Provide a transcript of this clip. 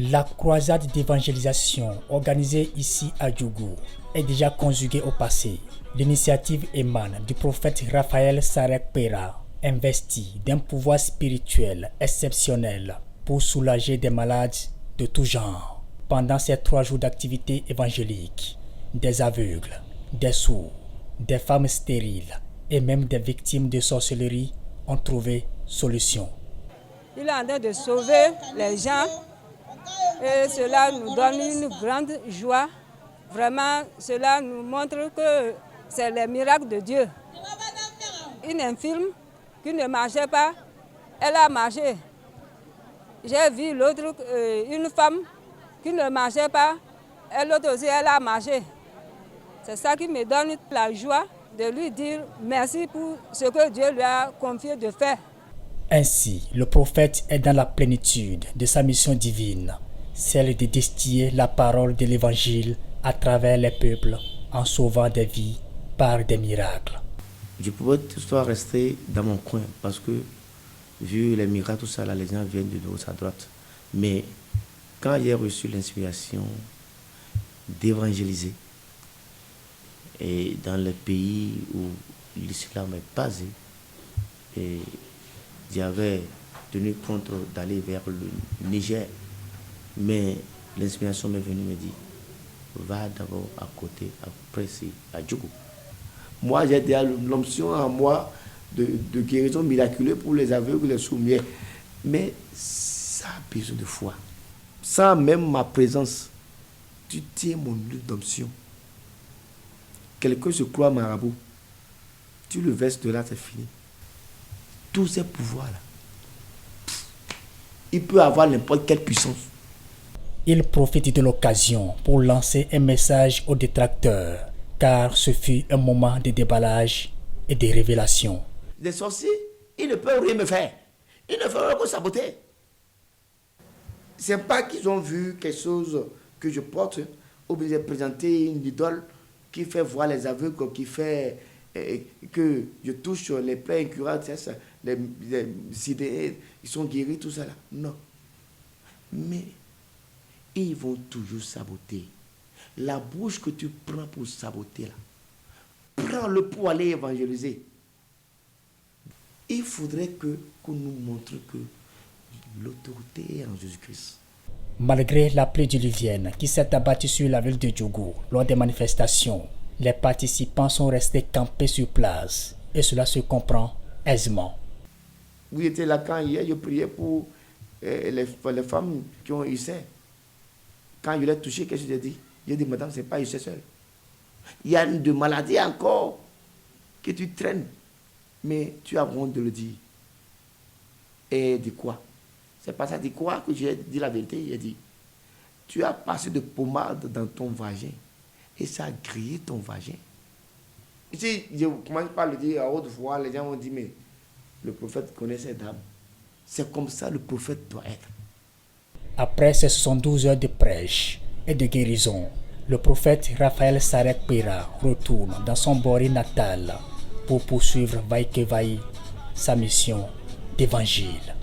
La croisade d'évangélisation organisée ici à Djougou est déjà conjuguée au passé. L'initiative émane du prophète Raphaël Sarek Pera, investi d'un pouvoir spirituel exceptionnel pour soulager des malades de tout genre. Pendant ces 3 jours d'activité évangélique, des aveugles, des sourds, des femmes stériles et même des victimes de sorcellerie ont trouvé solution. Il est en train de sauver les gens et cela nous donne une grande joie. Vraiment, cela nous montre que c'est les miracles de Dieu. Une infirme qui ne marchait pas, elle a marché. J'ai vu l'autre, une femme qui ne marchait pas, l'autre aussi, elle a marché. C'est ça qui me donne la joie de lui dire merci pour ce que Dieu lui a confié de faire. Ainsi, le prophète est dans la plénitude de sa mission divine, celle de distiller la parole de l'Évangile à travers les peuples en sauvant des vies par des miracles. Je pouvais toutefois rester dans mon coin parce que, vu les miracles, tout ça, là, les gens viennent de gauche à droite. Mais quand j'ai reçu l'inspiration d'évangéliser, et dans le pays où l'islam est basé, et j'avais tenu compte d'aller vers le Niger, mais l'inspiration m'est venue me dire, va d'abord à côté, après c'est à Djougou. Moi, j'ai déjà l'option en moi de guérison miraculeuse pour les aveugles, les sourds, mais ça a besoin de foi. Sans même ma présence, tu tiens mon lieu d'option. Quelqu'un se croit marabout, tu le verses de là, c'est fini. Tous ces pouvoirs-là, il peut avoir n'importe quelle puissance. Il profite de l'occasion pour lancer un message aux détracteurs, car ce fut un moment de déballage et de révélation. Les sorciers, ils ne peuvent rien me faire. Ils ne feront que saboter. Ce n'est pas qu'ils ont vu quelque chose que je porte, ou bien j'ai présenté une idole qui fait voir les aveugles, qui fait que je touche les plaies incurables, les sidérés, ils sont guéris, tout ça là. Non. Mais ils vont toujours saboter. La bouche que tu prends pour saboter là, prends-le pour aller évangéliser. Il faudrait que nous montrions que l'autorité est en Jésus-Christ. Malgré la pluie diluvienne qui s'est abattue sur la ville de Djougou lors des manifestations, les participants sont restés campés sur place et cela se comprend aisément. Vous étiez là quand hier, je priais pour les femmes qui ont eu ça. Quand je l'ai touché, qu'est-ce que j'ai dit? J'ai dit, madame, ce n'est pas UC seul. Il y a une maladie encore que tu traînes, mais tu as honte de le dire. Et de quoi? C'est pas ça de quoi que j'ai dit la vérité. Il a dit, tu as passé de pommade dans ton vagin et ça a grillé ton vagin. Ici, je commence par le dire à haute voix, les gens vont dire, mais le prophète connaît cette dame. C'est comme ça le prophète doit être. Après ces 72 heures de prêche et de guérison, le prophète Raphaël Sarek Pera retourne dans son Bori natal pour poursuivre vaille que vaille sa mission d'évangile.